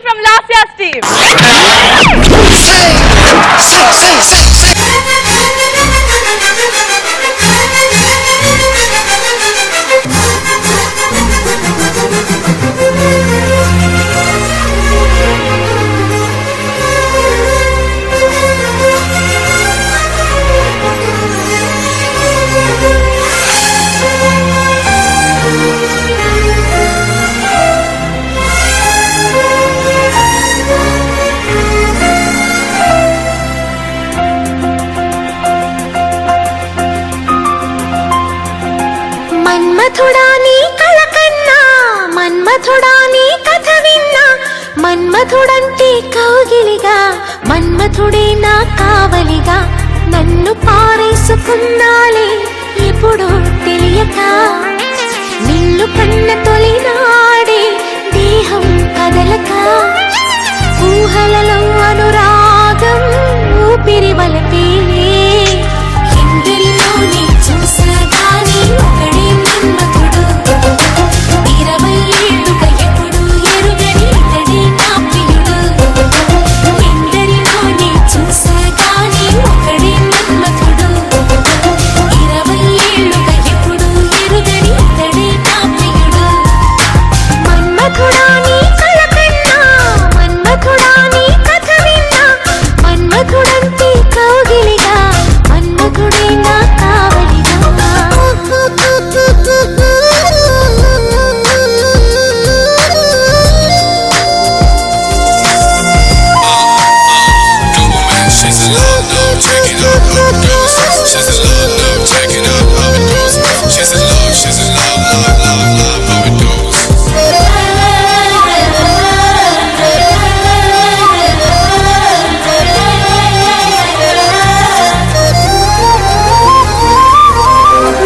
from last year's team. మన్మథుడాని కళకన్నా మన్మథుడాని కథ విన్నా మన్మథుడంటే కౌగిలిగా మన్మథుడే నా కావలిగా నన్ను పారేసుకున్నాలే ఎప్పుడో తెలియక నిన్ను కన్న తొలినాడే దేహం కదలక ఊహలలో అనురాగం ఊపిరి వలపేలే ఎందరిలోనే చూసగానే ఒకడే మన్మథుడు 20 ఏళ్ళుగా ఎప్పుడు ఎరుగని ఇతడే నా ప్రియుడు ఎందరిలోనే చూసగానే ఒకడే మన్మథుడు 20 ఏళ్ళుగా ఎప్పుడు ఎరుగని ఇతడే నా ప్రియుడు మన్మథుడాని కళకన్నా మన్మథుడాని కథ విన్నా మన్మథుడంటే కౌగిలిగా మన్మథుడే నా కావలిగా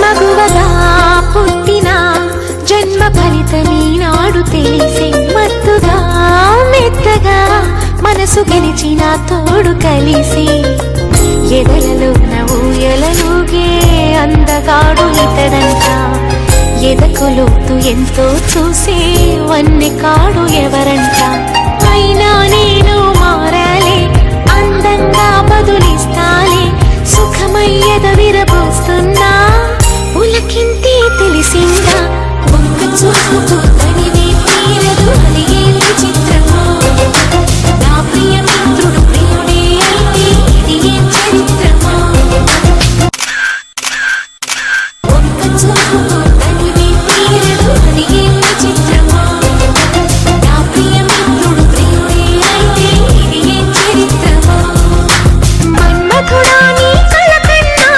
మగువగా పుట్టిన జన్మ ఫలితమీనాడు తెలిసే మత్తుగా మెత్తగా మనసు గెలిచిన తోడు కలిసి ఎదలలో ఊయలలుగే అందగాడు ఇతడంట ఎదకులోతు ఎంతో చూసే వన్నె కాడు ఎవరంట అయినా నేను మారాలే అందంగా బదులిస్తాలే సుఖమయ్యద విరబోస్తున్నా ఉలకింతే తెలిసిందా ఒక్క చూపు తనివే తీరదు అది ఏమి చిత్రమో నా ప్రియ మిత్రుడు ప్రియుడే అయితే ఇది ఏం చరిత్రమో ఒక్క చూపు తనివే తీరదు అది ఏమి చిత్రమో నా ప్రియ మిత్రుడు ప్రియుడే అయితే ఇది ఏం చరిత్రమో మన్మథుడాని కళకన్నా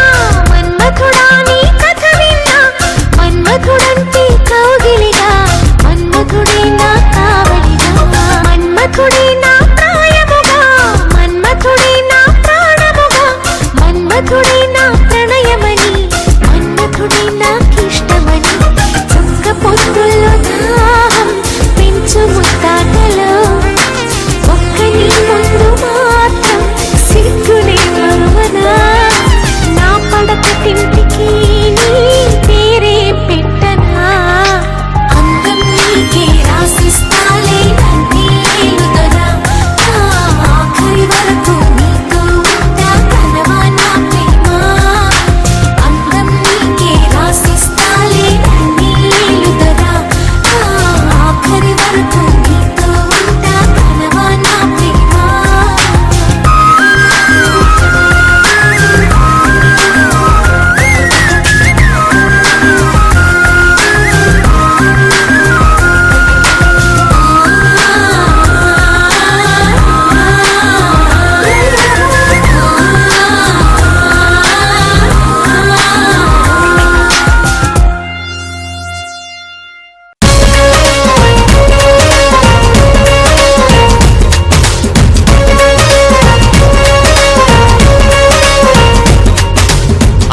మన్మథుడాని కథ విన్నా మన్మథుడంటే కౌగిలిగా మన్మథుడే నా కావలిగా మన్మథుడే నా ప్రాయముగా మన్మథుడే నా ప్రాణముగా మన్మథుడే నా ప్రణయమని మన్మథుడే నాకిష్టమని చుక్క పొద్దుల్లో దాహం పెంచు ముత్తాటలో ఒక్క నీ ముందు మాత్రం సిగ్గునే మరువనా నా పడక తింటికి నీ పేరే పెట్టనా అందం నీకే రాసిస్తాలే నన్నే ఏలుదనా ఆఖరి వరకు నీతో ఉంటా కనవా నా ప్రేమ అందం నీకే రాసిస్తాలే నన్నే ఏలుదనా ఆఖరి వరకు నీతో ఉంటా కనవా నా ప్రేమ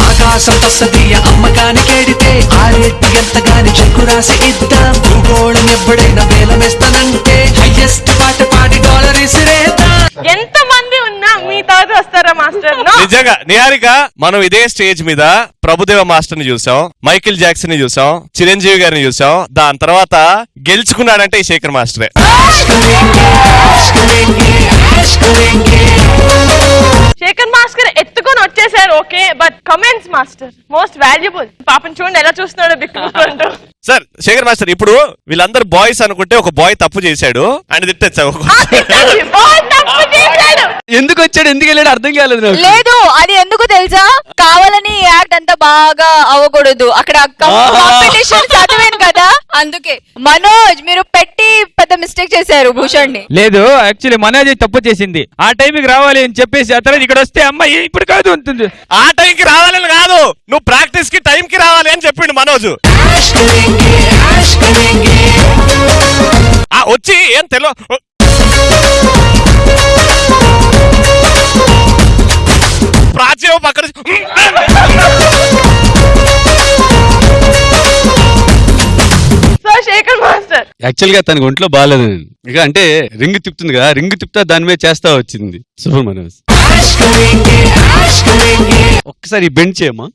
ఆకాశం తస్సదీయ అమ్మకానికేడితే ఆరేటి ఎంతగాని చెక్కు రాసి ఇద్దాం భూగోళం ఎప్పుడైనా వేలమేస్తానంటే హైయెస్ట్ పాట పాడి డాలర్ ఇసిరేద్దాం ఎంత మంది ఉన్నా మీ తర్వాత వస్తారా మాస్టర్? నిజంగా నిహారిక, మనం ఇదే స్టేజ్ మీద ప్రభుదేవ మాస్టర్ ని చూసాం, మైకిల్ జాక్సన్ ని చూసాం, చిరంజీవి గారిని చూసాం. దాని తర్వాత గెలుచుకున్నాడంటే ఈ శేఖర్ మాస్టరే. శేఖర్ మాస్టర్ ఎత్తుకొని వచ్చేసారు, okay, but comments master most valuable. పాపం చూడండి ఎలా చూస్తున్నాడో బిక్కుంటూ. సార్ శేఖర్ మాస్టర్, ఇప్పుడు వీళ్ళందరూ బాయ్స్ అనుకుంటే ఒక బాయ్ తప్పు చేశాడు అని తిట్టచ్చు. ఎందుకు వచ్చాడు, ఎందుకు వెళ్ళాడు అర్థం కాలేదు నాకు. లేదు, అది ఎందుకు తెలుసా? కావాలని యాక్ట్ అంతా బాగా అవ్వకూడదు. అక్కడ కాంపిటీషన్ చదివాను కదా, అందుకే. మనోజ్, మీరు పెట్టి పెద్ద మిస్టేక్ చేశారు భూషణ్ ని. లేదు, యాక్చువల్లీ మనోజ్ తప్పు చేసింది. ఆ టైంకి రావాలి అని చెప్పేసి ఆ తర్వాత ఇక్కడ వస్తే అమ్మాయి ఇప్పుడు కాదు ఉంటుంది. ఆ టైంకి రావాలని కాదు, నువ్వు ప్రాక్టీస్ కి టైం కి రావాలి అని చెప్పిండు మనోజ్. వచ్చి ఏం తెలో ప్రాచ్యం పక్కన శేఖర్ మాస్టర్ యాక్చువల్ గా తనకు ఒంట్లో బాగాలేదు. ఇక అంటే రింగ్ తిప్పుతుంది కదా, రింగ్ తిప్పుతా దాని మీద చేస్తా వచ్చింది. సూపర్ మనోజ్, ఒక్కసారి బెండ్ చేయమ్మా.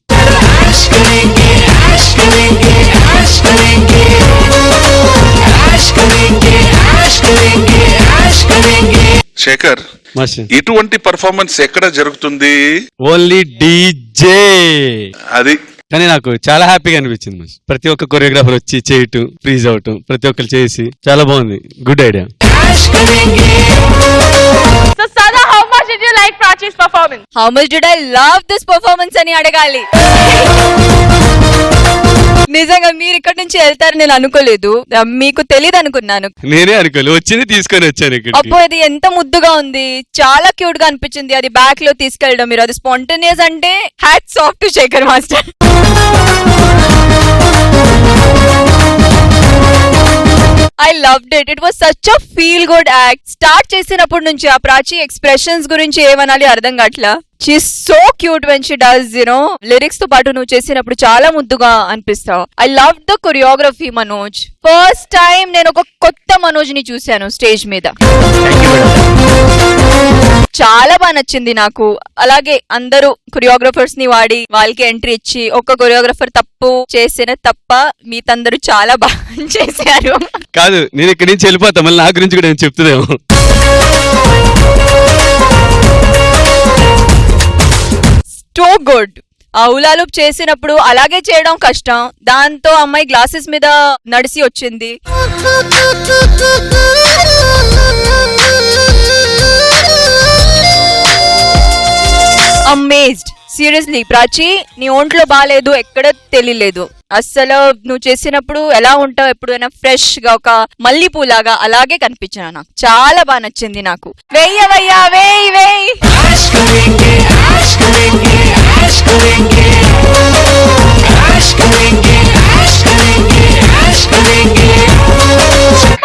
శేఖర్, మాస్టర్ ఇటువంటి పర్ఫార్మెన్స్ ఎక్కడ జరుగుతుంది? ఓన్లీ డీజే అది. కానీ నాకు చాలా హ్యాపీగా అనిపించింది మాస్టర్. ప్రతి ఒక్క కొరియోగ్రాఫర్ వచ్చి చేయటం, ఫ్రీజ్ అవటం, ప్రతి ఒక్కరు చేసి చాలా బాగుంది. Good idea. So Sada, how much did you like Prachi's performance? How much did I love this performance అని అడగాలి. నిజంగా మీరు ఇక్కడ నుంచి వెళ్తారు నేను అనుకోలేదు. మీకు తెలియదు అనుకున్నాను. నేనే అనుకోలేదు, వచ్చింది తీసుకొని వచ్చాను ఇక్కడ. అబ్బో, ఇది ఎంత ముద్దుగా ఉంది, చాలా క్యూట్ గా అనిపించింది. అది బ్యాక్ లో తీసుకెళ్ళడం, మీరు అది స్పాంటేనియస్ అంటే hats off to Shekhar master. I loved it. It was such a feel good act. Start చేసినప్పటి నుంచి ఆ ప్రాచి ఎక్స్ప్రెషన్స్ గురించి ఏమనాలి అర్థం కావట్లా. She so cute when she does, lyrics తో పాటు నువ్వు చేసినప్పుడు చాలా ముద్దుగా అనిపిస్తావు. I love the choreography Manoj. First time నేను ఒక కొత్త మనోజ్ ని చూశాను స్టేజ్ మీద. చాలా బాగా నచ్చింది నాకు. అలాగే అందరూ కొరియోగ్రఫర్స్ ని వాడి వాళ్ళకి ఎంట్రీ ఇచ్చి, ఒక్క కొరియోగ్రఫర్ తప్పు చేసిన తప్ప మీతందరూ చాలా బాగా చేశారు. కాదు, నేను ఇక్కడి నుంచి వెళ్ళిపోతా, మళ్ళీ నా గురించి కూడా నేను చెప్తుందేమో. So good. ఆ ఉలాలు చేసినప్పుడు అలాగే చేయడం కష్టం, దాంతో అమ్మాయి గ్లాసెస్ మీద నడిసి వచ్చింది. అమేజ్డ్. సీరియస్లీ ప్రాచి, నీ ఒంట్లో బాగాలేదు ఎక్కడ తెలియలేదు అస్సలు. నువ్వు చేసినప్పుడు ఎలా ఉంటావు, ఎప్పుడైనా ఫ్రెష్ గా ఒక మల్లెపూలాగా అలాగే కనిపించాను. నాకు చాలా బాగా నచ్చింది. నాకు వెయ్యవయ్యా, వేయ్ వేయ్.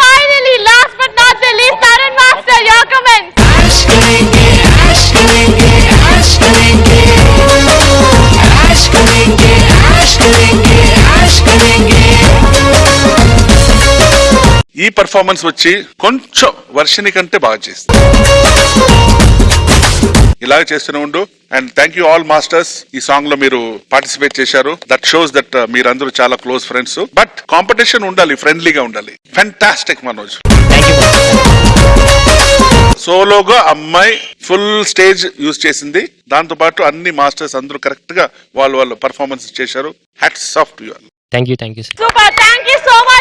Finally, last but not the least, Tarun Master, your comments. ఈ పర్ఫార్మెన్స్ వచ్చి కొంచెం వర్షిని కంటే బాగా చేస్తుంది. ఇలాగ చేస్తూనే ఉండు. And thank you all masters, ఈ సాంగ్ లో మీరు పార్టిసిపేట్ చేశారు. దట్ షోస్ దట్ మీరందరూ చాలా క్లోజ్ ఫ్రెండ్స్. బట్ కాంపిటీషన్ ఉండాలి, ఫ్రెండ్లీగా ఉండాలి. ఫెంటాస్టిక్ మనోజ్. సోలోగా అమ్మాయి ఫుల్ స్టేజ్ యూజ్ చేసింది. దాంతో పాటు అన్ని మాస్టర్స్ అందరూ కరెక్ట్ గా వాళ్ళు పర్ఫార్మెన్స్ చేశారు. Hats off to you all. Thank you. Super, thank you so much.